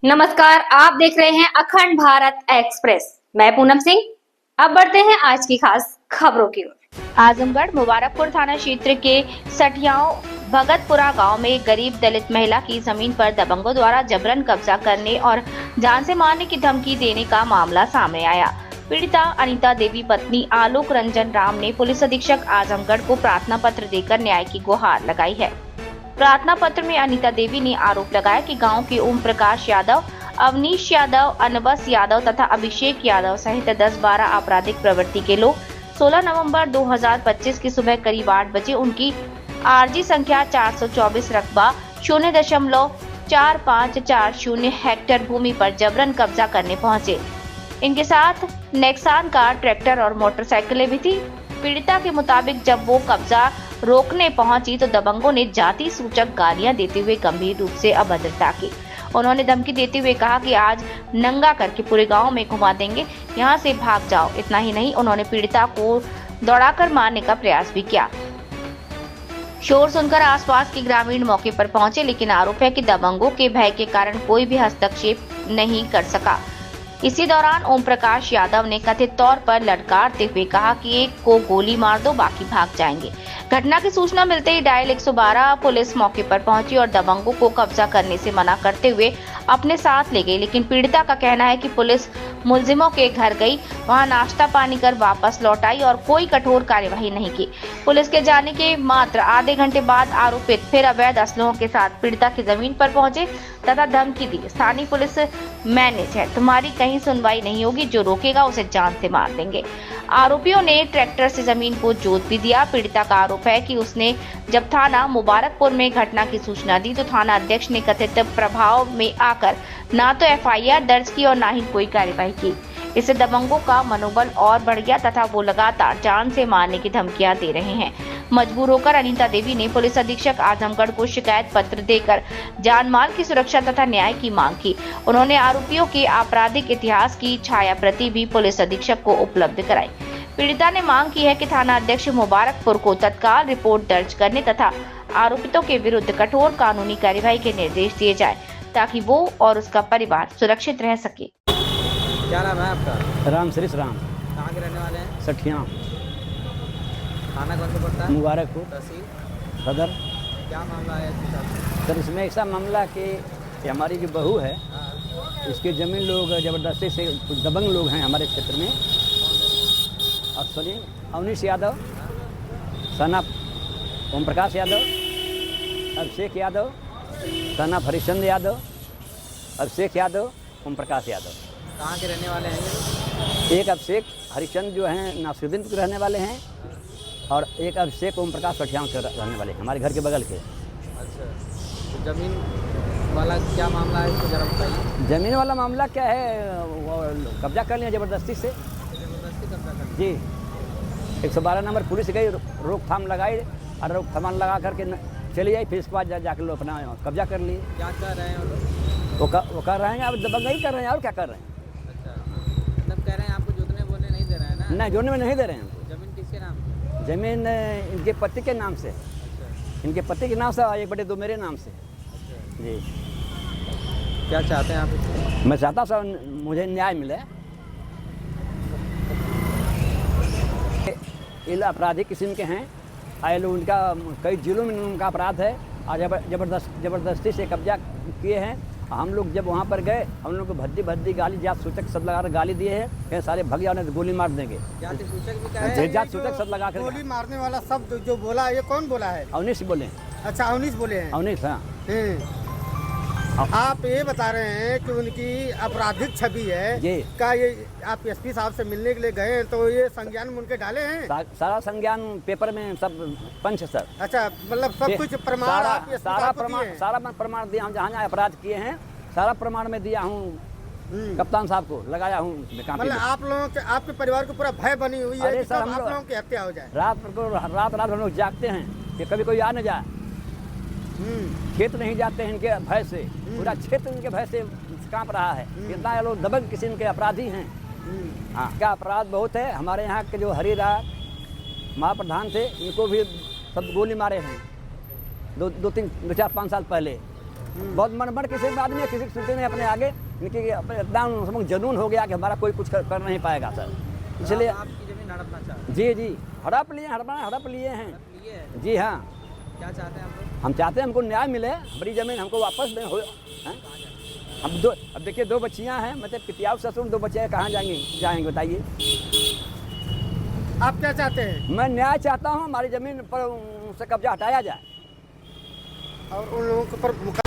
नमस्कार, आप देख रहे हैं अखंड भारत एक्सप्रेस। मैं पूनम सिंह। अब बढ़ते हैं आज की खास खबरों की ओर। आजमगढ़ मुबारकपुर थाना क्षेत्र के सठियाओं भगतपुरा गांव में एक गरीब दलित महिला की जमीन पर दबंगों द्वारा जबरन कब्जा करने और जान से मारने की धमकी देने का मामला सामने आया। पीड़िता अनीता देवी पत्नी आलोक रंजन राम ने पुलिस अधीक्षक आजमगढ़ को प्रार्थना पत्र देकर न्याय की गुहार लगाई है। प्रार्थना पत्र में अनीता देवी ने आरोप लगाया कि गांव के ओम प्रकाश यादव, अवनीश यादव, अनबस यादव तथा अभिषेक यादव सहित 10-12 आपराधिक प्रवृत्ति के लोग 16 नवंबर 2025 की सुबह करीब 8 बजे उनकी आरजी संख्या 424 रकबा 0.4540 हेक्टेयर भूमि पर जबरन कब्जा करने पहुंचे। इनके साथ नेक्सान कार, ट्रैक्टर और मोटरसाइकिलें भी थी। पीड़िता के मुताबिक जब वो कब्जा रोकने पहुंची तो दबंगों ने जाति सूचक गालियां देते हुए गंभीर रूप से अभद्रता की। उन्होंने धमकी देते हुए कहा कि आज नंगा करके पूरे गांव में घुमा देंगे, यहां से भाग जाओ। इतना ही नहीं, उन्होंने पीड़िता को दौड़ाकर मारने का प्रयास भी किया। शोर सुनकर आसपास के ग्रामीण मौके पर पहुंचे, लेकिन आरोप है कि दबंगों के भय के कारण कोई भी हस्तक्षेप नहीं कर सका। इसी दौरान ओम प्रकाश यादव ने कथित तौर पर ललकारते हुए कहा कि एक को गोली मार दो, बाकी भाग जाएंगे। घटना की सूचना मिलते ही डायल 112 पुलिस मौके पर पहुंची और दबंगों को कब्जा करने से मना करते हुए अपने साथ ले गई। लेकिन पीड़िता का कहना है कि पुलिस मुलजिमों के घर गई, वहां नाश्ता पानी कर वापस लौट आई और कोई कठोर कार्यवाही नहीं की। पुलिस के जाने के मात्र आधे घंटे बाद आरोपित फिर अवैध असलहों के साथ पीड़िता की जमीन पर पहुंचे तथा धमकी दी। स्थानीय पुलिस मैनेज है, तुम्हारी कहीं सुनवाई नहीं होगी, जो रोकेगा उसे जान से मार देंगे। आरोपियों ने ट्रैक्टर से जमीन को जोत भी दिया। पीड़िता का आरोप है कि उसने जब थाना मुबारकपुर में घटना की सूचना दी तो थाना अध्यक्ष ने कथित प्रभाव में आकर ना तो एफआईआर दर्ज की और ना ही कोई कार्यवाही की। इससे दबंगों का मनोबल और बढ़ गया तथा वो लगातार जान से मारने की धमकियां दे रहे हैं। मजबूर होकर अनीता देवी ने पुलिस अधीक्षक आजमगढ़ को शिकायत पत्र देकर जान माल की सुरक्षा तथा न्याय की मांग की। उन्होंने आरोपियों के आपराधिक इतिहास की छाया प्रति भी पुलिस अधीक्षक को उपलब्ध कराई। पीड़िता ने मांग की है कि थाना अध्यक्ष मुबारकपुर को तत्काल रिपोर्ट दर्ज करने तथा आरोपितों के विरुद्ध कठोर कानूनी कार्यवाही के निर्देश दिए जाए ताकि वो और उसका परिवार सुरक्षित रह सके। क्या नाम है आपका? राम श्रीश राम। कहाँ के रहने वाले हैं? सठिया। थाना कौन सा पड़ता है? मुबारकपुर तहसील सदर। क्या मामला है इसके साथ? सर, इसमें ऐसा मामला कि हमारी जो बहू है, हाँ, इसके जमीन लोग ज़बरदस्ती से कुछ दबंग लोग हैं हमारे क्षेत्र में। और सुनिए, अवनीश यादव, सनाप ओम प्रकाश यादव, अभिषेक यादव, सनाप हरिश्चंद्र यादव, अभिषेक यादव, ओम प्रकाश यादव। कहाँ के रहने वाले हैं ये? एक अभिषेक हरिश्चंद्र जो हैं नासिरुद्दीन के रहने वाले हैं और एक अभिषेक ओम प्रकाश सठियाओं के रहने वाले हैं, हमारे घर के बगल के। अच्छा, तो जमीन वाला क्या मामला है इसको जरा बताइए। ज़मीन वाला मामला क्या है, वो कब्जा कर लिया ज़बरदस्ती से। जबरदस्ती कब्जा कर जी, 112 नंबर पुलिस गई, रोकथाम लगाई और रोकथाम लगा करके चली आई। फिर इसके बाद जाकर लोग अपना कब्जा कर लिए। क्या कर रहे हैं वो लोग? वो कर रहे हैं, अब दबंगई कर रहे हैं और क्या कर रहे हैं। अच्छा, मतलब कह रहे हैं आपको जोतने बोलने नहीं दे रहे हैं ना? नहीं, जोड़ने में नहीं दे रहे हैं हमको। जमीन किसके नाम? ज़मीन इनके पति के नाम से, अच्छा, इनके पति के नाम से और 1/2 मेरे नाम से। अच्छा। जी, क्या चाहते हैं आप इससे? मैं चाहता हूँ सर मुझे न्याय मिले। ये लोग अपराधी किस्म के हैं, आए लोग उनका कई जिलों में उनका अपराध है और जबरदस्ती से कब्जा किए हैं। हम लोग जब वहाँ पर गए, हम लोग को भद्दी गाली, जात सूचक शब्द लगा कर गाली दिए हैं। कहीं सारे भग जाओ नहीं तो गोली मार देंगे। जाति सूचक भी कहा है? जात सूचक शब्द लगा कर। गोली मारने वाला शब्द जो बोला, ये कौन बोला है? अवनीश बोले। अच्छा, अवनीश बोले हैं। अवनीश, हाँ। आप ये बता रहे हैं कि उनकी आपराधिक छवि है जी। क्या ये आप एसपी साहब से मिलने के लिए गए हैं तो ये संज्ञान में उनके डाले हैं? सारा संज्ञान पेपर में सब पंच है सर। अच्छा, मतलब सब कुछ प्रमाण आप SP सारा साहब को दिए प्रमाण हैं? सारा प्रमाण दिया हूँ, जहाँ जहाँ अपराध किए हैं सारा प्रमाण में दिया हूँ। कप्तान साहब को लगाया हूँ। मतलब आप लोगों के, आपके परिवार को पूरा भय बनी हुई है अरे कि सर, सब हम आप लोग लोगों की हत्या हो जाए। रात हम लोग जागते हैं कि कभी कोई आ न जाए। खेत नहीं जाते हैं इनके भय से, पूरा क्षेत्र इनके भय से कांप रहा है। इतना लोग दबंग किस्म के अपराधी हैं। हाँ, क्या अपराध बहुत है। हमारे यहाँ के जो हरिराज महाप्रधान थे, इनको भी सब गोली मारे हैं 2-4-5 साल पहले। बहुत मन किसी आदमी है, किसी सुनते नहीं अपने आगे, इनके एकदम जुनून हो गया कि हमारा कोई कुछ कर नहीं पाएगा सर, इसलिए आपकी जमीन हड़पना चाहते जी हड़प लिए हैं हैं। जी हाँ। क्या चाहते हैं आप लोग? हम चाहते हैं हमको न्याय मिले, हमारी ज़मीन हमको वापस दें हो हैं? अब देखिए 2 बच्चियां हैं, मतलब पितियाऊ ससुर 2 बच्चे कहाँ जाएंगे बताइए। आप क्या चाहते हैं? मैं न्याय चाहता हूँ, हमारी ज़मीन पर से कब्जा हटाया जाए और उन लोगों के ऊपर